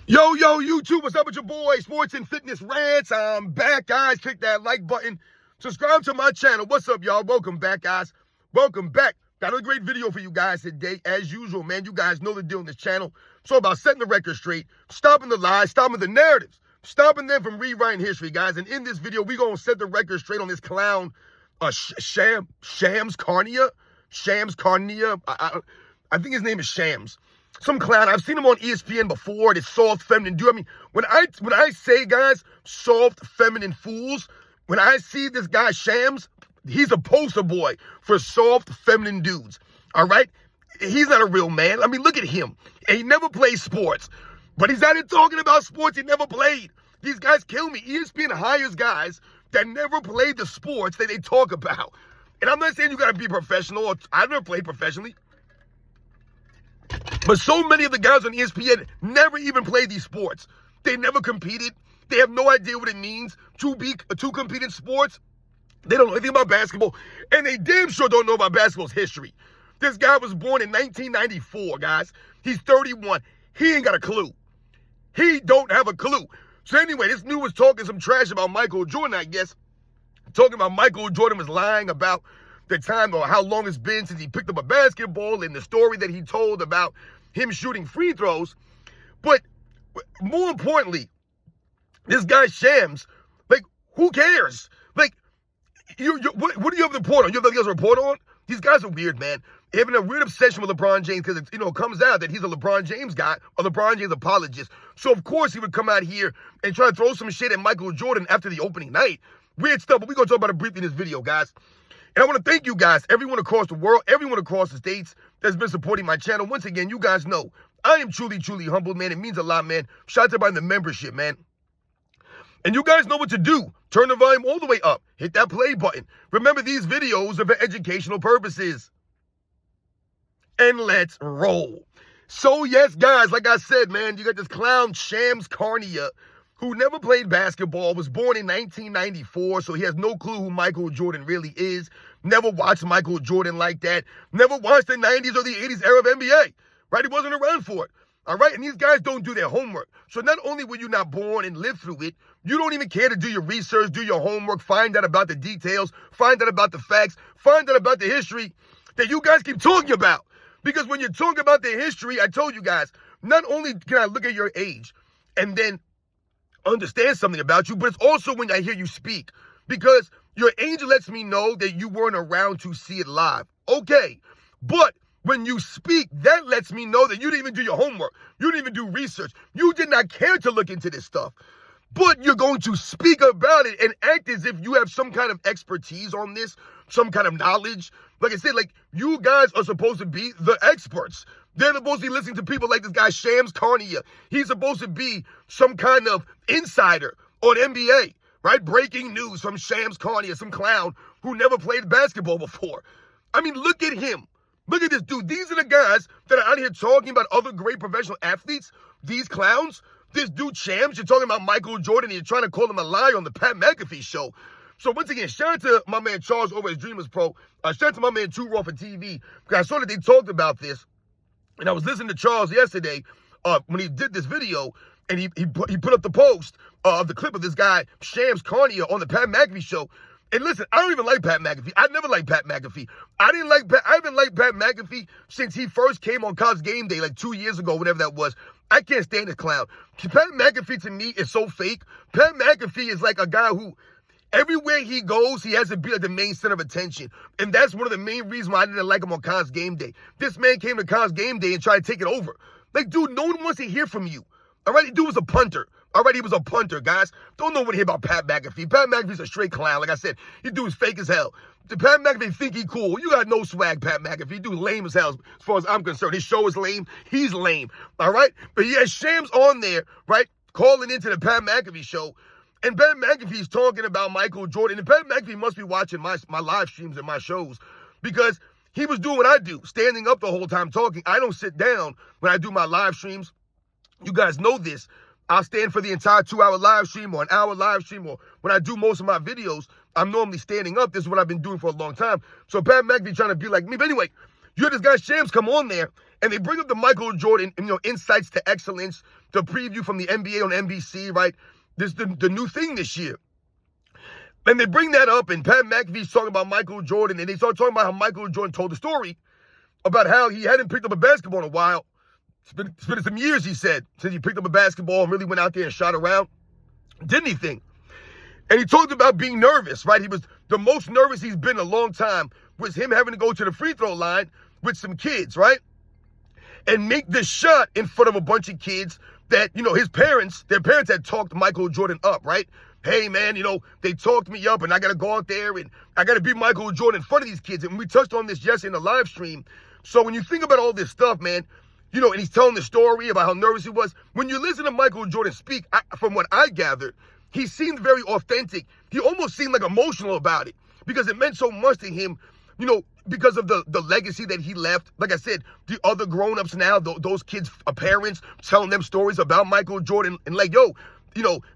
Yo, YouTube, what's up with your boy? Sports and Fitness Rants. I'm back, guys. Click that like button. Subscribe to my channel. What's up, y'all? Welcome back, guys. Welcome back. Got a great video for you guys today. As usual, man, you guys know the deal on this channel. It's all about setting the record straight, stopping the lies, stopping the narratives, stopping them from rewriting history, guys. And in this video, we're going to set the record straight on this clown, Shams Charania. Shams Charania. I think his name is Shams. Some clown. I've seen him on ESPN before. This soft, feminine dude. I mean, when I say, guys, soft, feminine fools, when I see this guy Shams, he's a poster boy for soft, feminine dudes. All right? He's not a real man. I mean, look at him. And he never plays sports. But he's out here talking about sports he never played. These guys kill me. ESPN hires guys that never played the sports that they talk about. And I'm not saying you got to be professional. I've never played professionally. But so many of the guys on ESPN never even played these sports. They never competed. They have no idea what it means to compete in sports. They don't know anything about basketball. And they damn sure don't know about basketball's history. This guy was born in 1994, guys. He's 31. He ain't got a clue. He don't have a clue. So anyway, this news was talking some trash about Michael Jordan, I guess. Talking about Michael Jordan was lying about the time or how long it's been since he picked up a basketball and the story that he told about him shooting free throws. But more importantly, this guy Shams, like, who cares? Like, what do you have to report on? You have nothing else to report on? These guys are weird, man. They're having a weird obsession with LeBron James because it comes out that he's a LeBron James guy, a LeBron James apologist. So of course he would come out here and try to throw some shit at Michael Jordan after the opening night. Weird stuff, but we're going to talk about it briefly in this video, guys. And I want to thank you guys, everyone across the world, everyone across the states that's been supporting my channel. Once again, you guys know I am truly, truly humbled, man. It means a lot, man. Shout out to everybody in the membership, man. And you guys know what to do. Turn the volume all the way up. Hit that play button. Remember, these videos are for educational purposes. And let's roll. So, yes, guys, like I said, man, you got this clown, Shams Charania, who never played basketball, was born in 1994, so he has no clue who Michael Jordan really is. Never watched Michael Jordan like that. Never watched the 90s or the 80s era of NBA, right? He wasn't around for it, all right? And these guys don't do their homework. So not only were you not born and live through it, you don't even care to do your research, do your homework, find out about the details, find out about the facts, find out about the history that you guys keep talking about. Because when you're talking about the history, I told you guys, not only can I look at your age and then understand something about you, but it's also when I hear you speak, because your age lets me know that you weren't around to see it live. Okay, but when you speak, that lets me know that you didn't even do your homework. You didn't even do research. You did not care to look into this stuff. But you're going to speak about it and act as if you have some kind of expertise on this, some kind of knowledge. Like I said, like, you guys are supposed to be the experts. They're supposed to be listening to people like this guy, Shams Charania. He's supposed to be some kind of insider on NBA, right? Breaking news from Shams Charania, some clown who never played basketball before. I mean, look at him. Look at this dude. These are the guys that are out here talking about other great professional athletes. These clowns. This dude, Shams, you're talking about Michael Jordan, and you're trying to call him a liar on the Pat McAfee show. So once again, shout out to my man Charles over at Dreamers Pro. Shout out to my man Too Raw for TV. Because I saw that they talked about this. And I was listening to Charles yesterday when he did this video, and he put up the post of the clip of this guy, Shams Charania, on the Pat McAfee show. And listen, I don't even like Pat McAfee. I never liked Pat McAfee. I haven't liked Pat McAfee since he first came on College Game Day, like 2 years ago, whatever that was. I can't stand this clown. Pat McAfee, to me, is so fake. Pat McAfee is like a guy who, everywhere he goes, he has to be like the main center of attention. And that's one of the main reasons why I didn't like him on College Game Day. This man came to College Game Day and tried to take it over. Like, dude, no one wants to hear from you. All right, the dude was a punter. All right, he was a punter, guys. Don't know what to hear about Pat McAfee. Pat McAfee's a straight clown. Like I said, he dude is fake as hell. The Pat McAfee think he cool. You got no swag, Pat McAfee. Dude lame as hell as far as I'm concerned. His show is lame. He's lame. All right? But he has Shams on there, right, calling into the Pat McAfee show. And Pat McAfee's talking about Michael Jordan. And Pat McAfee must be watching my live streams and my shows, because he was doing what I do, standing up the whole time talking. I don't sit down when I do my live streams. You guys know this. I'll stand for the entire 2-hour live stream or an hour live stream, or when I do most of my videos, I'm normally standing up. This is what I've been doing for a long time. So Pat McAfee trying to be like me. But anyway, You had this guy Shams come on there, and they bring up the Michael Jordan, Insights to Excellence, the preview from the NBA on NBC, right? This is the new thing this year. And they bring that up, and Pat McAfee's talking about Michael Jordan, and they start talking about how Michael Jordan told the story about how he hadn't picked up a basketball in a while. It's been some years, he said, since he picked up a basketball and really went out there and shot around. Did anything. And he talked about being nervous, right? He was the most nervous he's been in a long time was him having to go to the free throw line with some kids, right? And make this shot in front of a bunch of kids that, their parents had talked Michael Jordan up, right? Hey, man, they talked me up, and I got to go out there, and I got to be Michael Jordan in front of these kids. And we touched on this yesterday in the live stream. So when you think about all this stuff, man, and he's telling the story about how nervous he was. When you listen to Michael Jordan speak, from what I gathered, he seemed very authentic. He almost seemed like emotional about it because it meant so much to him, because of the legacy that he left. Like I said, the other grown-ups now, those kids' parents telling them stories about Michael Jordan and like,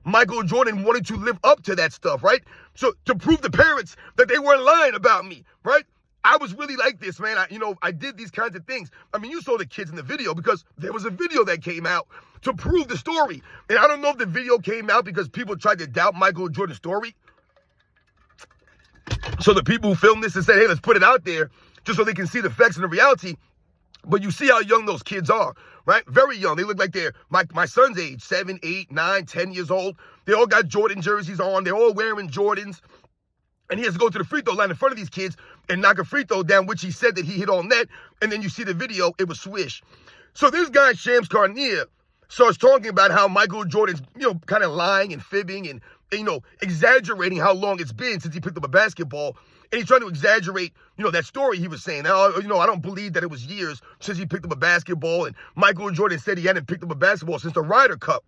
Michael Jordan wanted to live up to that stuff, right? So to prove the parents that they weren't lying about me, right? I was really like this, man. I did these kinds of things. I mean, you saw the kids in the video because there was a video that came out to prove the story. And I don't know if the video came out because people tried to doubt Michael Jordan's story. So the people who filmed this and said, hey, let's put it out there just so they can see the facts and the reality. But you see how young those kids are, right? Very young. They look like they're my son's age, 7, 8, 9, 10 years old. They all got Jordan jerseys on. They're all wearing Jordans. And he has to go to the free throw line in front of these kids and knock a free throw down, which he said that he hit on net. And then you see the video, it was swish. So this guy, Shams Charania, starts talking about how Michael Jordan's, kind of lying and fibbing and exaggerating how long it's been since he picked up a basketball. And he's trying to exaggerate, that story he was saying. I don't believe that it was years since he picked up a basketball. And Michael Jordan said he hadn't picked up a basketball since the Ryder Cup.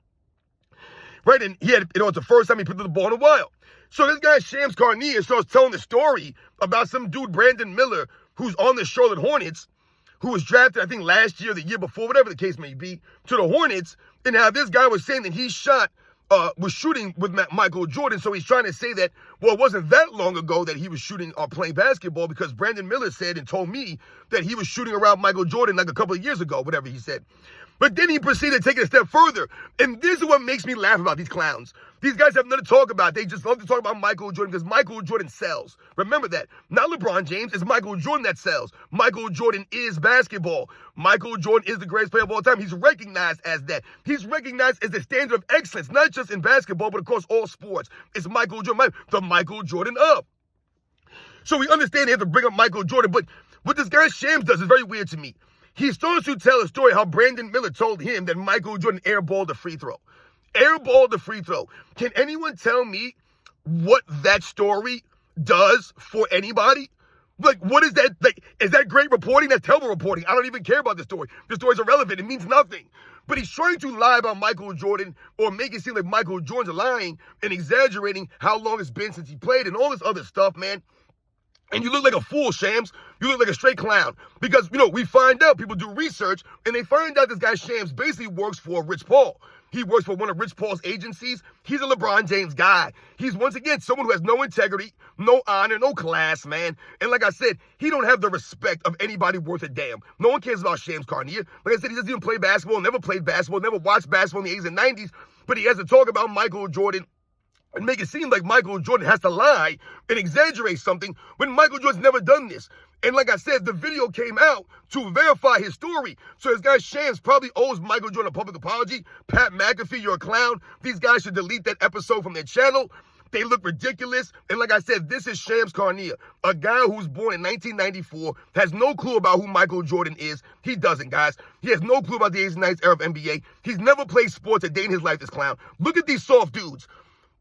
Right? And it's the first time he picked up the ball in a while. So this guy, Shams Charania, starts telling the story about some dude, Brandon Miller, who's on the Charlotte Hornets, who was drafted, I think, last year, the year before, whatever the case may be, to the Hornets. And now this guy was saying that he was shooting with Michael Jordan. So he's trying to say that, well, it wasn't that long ago that he was shooting or playing basketball because Brandon Miller said and told me that he was shooting around Michael Jordan like a couple of years ago, whatever he said. But then he proceeded to take it a step further. And this is what makes me laugh about these clowns. These guys have nothing to talk about. They just love to talk about Michael Jordan because Michael Jordan sells. Remember that. Not LeBron James. It's Michael Jordan that sells. Michael Jordan is basketball. Michael Jordan is the greatest player of all time. He's recognized as that. He's recognized as the standard of excellence, not just in basketball, but across all sports. It's Michael Jordan, the Michael Jordan of. So we understand they have to bring up Michael Jordan, but what this guy Shams does is very weird to me. He starts to tell a story how Brandon Miller told him that Michael Jordan airballed the free throw. Airballed the free throw. Can anyone tell me what that story does for anybody? Like, what is that? Like, is that great reporting? That's terrible reporting. I don't even care about the story. The story's irrelevant. It means nothing. But he's trying to lie about Michael Jordan or make it seem like Michael Jordan's lying and exaggerating how long it's been since he played and all this other stuff, man. And you look like a fool, Shams. You look like a straight clown. Because, we find out, people do research, and they find out this guy Shams basically works for Rich Paul. He works for one of Rich Paul's agencies. He's a LeBron James guy. He's, once again, someone who has no integrity, no honor, no class, man. And like I said, he don't have the respect of anybody worth a damn. No one cares about Shams Charania. Like I said, he doesn't even play basketball, never played basketball, never watched basketball in the 80s and 90s. But he has to talk about Michael Jordan and make it seem like Michael Jordan has to lie and exaggerate something when Michael Jordan's never done this. And like I said, the video came out to verify his story. So this guy Shams probably owes Michael Jordan a public apology. Pat McAfee, you're a clown. These guys should delete that episode from their channel. They look ridiculous. And like I said, this is Shams Charania, a guy who was born in 1994, has no clue about who Michael Jordan is. He doesn't, guys. He has no clue about the 80s and 90s era of NBA. He's never played sports a day in his life, this clown. Look at these soft dudes.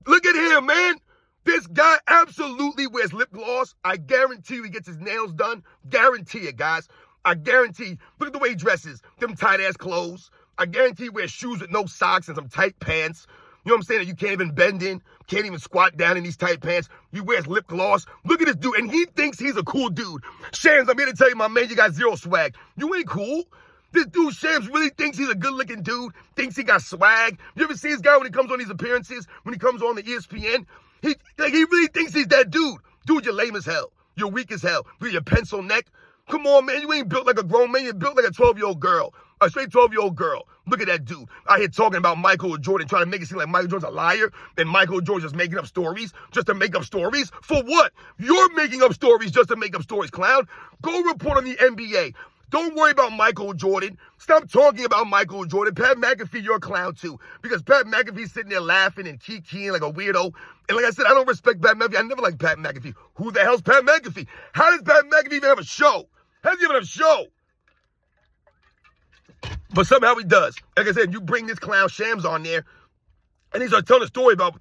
Look at him, man. This guy absolutely wears lip gloss. I guarantee you he gets his nails done. Guarantee it, guys. I guarantee. Look at the way he dresses. Them tight-ass clothes. I guarantee he wears shoes with no socks and some tight pants. You know what I'm saying? That you can't even bend in. Can't even squat down in these tight pants. You wears lip gloss. Look at this dude. And he thinks he's a cool dude. Shams, I'm here to tell you, my man, you got zero swag. You ain't cool. This dude, Shams, really thinks he's a good-looking dude, thinks he got swag. You ever see this guy when he comes on these appearances, when he comes on the ESPN? He really thinks he's that dude. Dude, you're lame as hell. You're weak as hell. With your pencil neck. Come on, man. You ain't built like a grown man. You're built like a 12-year-old girl. A straight 12-year-old girl. Look at that dude out here talking about Michael Jordan, trying to make it seem like Michael Jordan's a liar and Michael Jordan's just making up stories just to make up stories. For what? You're making up stories just to make up stories, clown. Go report on the NBA. Don't worry about Michael Jordan. Stop talking about Michael Jordan. Pat McAfee, you're a clown too. Because Pat McAfee's sitting there laughing and kikiing like a weirdo. And like I said, I don't respect Pat McAfee. I never liked Pat McAfee. Who the hell's Pat McAfee? How does Pat McAfee even have a show? How does he even have a show? But somehow he does. Like I said, you bring this clown Shams on there, and he's telling a story about,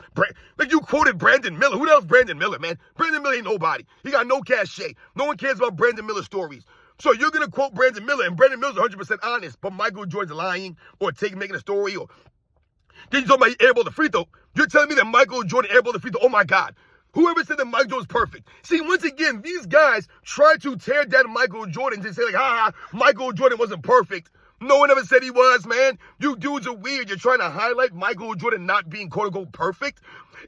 like you quoted Brandon Miller. Who the hell's Brandon Miller, man? Brandon Miller ain't nobody. He got no cachet. No one cares about Brandon Miller stories. So you're going to quote Brandon Miller, and Brandon Miller's 100% honest, but Michael Jordan's lying or making a story, or then you talking about he airballed the free throw. You're telling me that Michael Jordan airballed the free throw. Oh, my God. Whoever said that Michael Jordan's perfect. See, once again, these guys try to tear down Michael Jordan and say, like, Michael Jordan wasn't perfect. No one ever said he was, man. You dudes are weird. You're trying to highlight Michael Jordan not being quote-unquote perfect.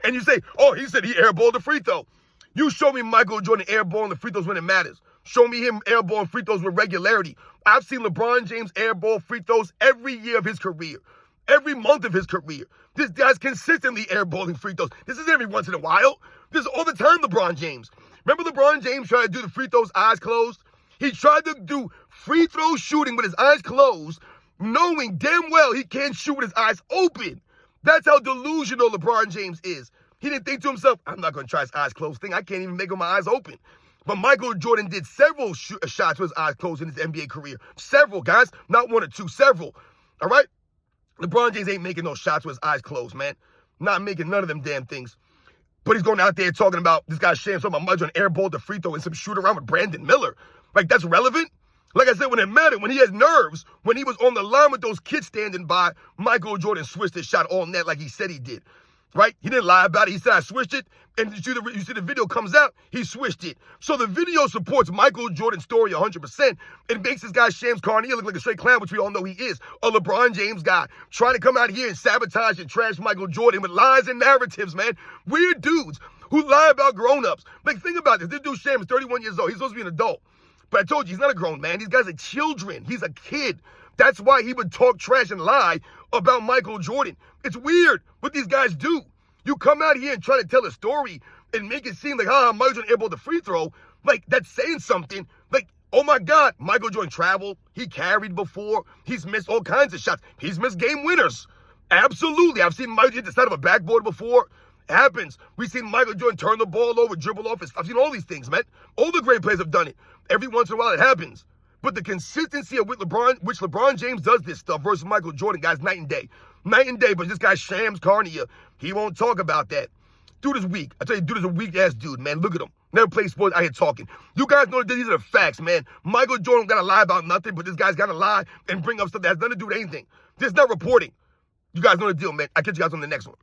And you say, oh, he said he airballed the free throw. You show me Michael Jordan airballing the free throws when it matters. Show me him airballing free throws with regularity. I've seen LeBron James airball free throws every year of his career. Every month of his career. This guy's consistently airballing free throws. This isn't every once in a while. This is all the time LeBron James. Remember LeBron James tried to do the free throws eyes closed? He tried to do free throw shooting with his eyes closed, knowing damn well he can't shoot with his eyes open. That's how delusional LeBron James is. He didn't think to himself, I'm not going to try his eyes closed thing. I can't even make it with my eyes open. But Michael Jordan did several shots with his eyes closed in his NBA career. Several, guys. Not one or two, several. All right? LeBron James ain't making no shots with his eyes closed, man. Not making none of them damn things. But he's going out there talking about this guy Shams, talking about Michael Jordan airballed the free throw and some shoot around with Brandon Miller. Like, that's relevant? Like I said, when it mattered, when he had nerves, when he was on the line with those kids standing by, Michael Jordan switched his shot all net like he said he did. Right? He didn't lie about it. He said, I switched it. And you see the video comes out, he switched it. So the video supports Michael Jordan's story 100%. It makes this guy Shams Charania look like a straight clown, which we all know he is. A LeBron James guy trying to come out here and sabotage and trash Michael Jordan with lies and narratives, man. Weird dudes who lie about grown-ups. Like, think about this. This dude Shams is 31 years old. He's supposed to be an adult. But I told you, he's not a grown man. These guys are children. He's a kid. That's why he would talk trash and lie about Michael Jordan. It's weird what these guys do. You come out here and try to tell a story and make it seem like, Michael Jordan airballed the free throw. Like, that's saying something. Like, oh my God, Michael Jordan traveled. He carried before. He's missed all kinds of shots. He's missed game winners. Absolutely. I've seen Michael hit the side of a backboard before. It happens. We've seen Michael Jordan turn the ball over, dribble off. I've seen all these things, man. All the great players have done it. Every once in a while it happens. But the consistency of which LeBron James does this stuff versus Michael Jordan, guys, night and day. Night and day, but this guy Shams Charania, he won't talk about that. Dude is weak. I tell you, dude is a weak-ass dude, man. Look at him. Never played sports out here talking. You guys know that these are the facts, man. Michael Jordan got to lie about nothing, but this guy's got to lie and bring up stuff that has nothing to do with anything. This is not reporting. You guys know the deal, man. I'll catch you guys on the next one.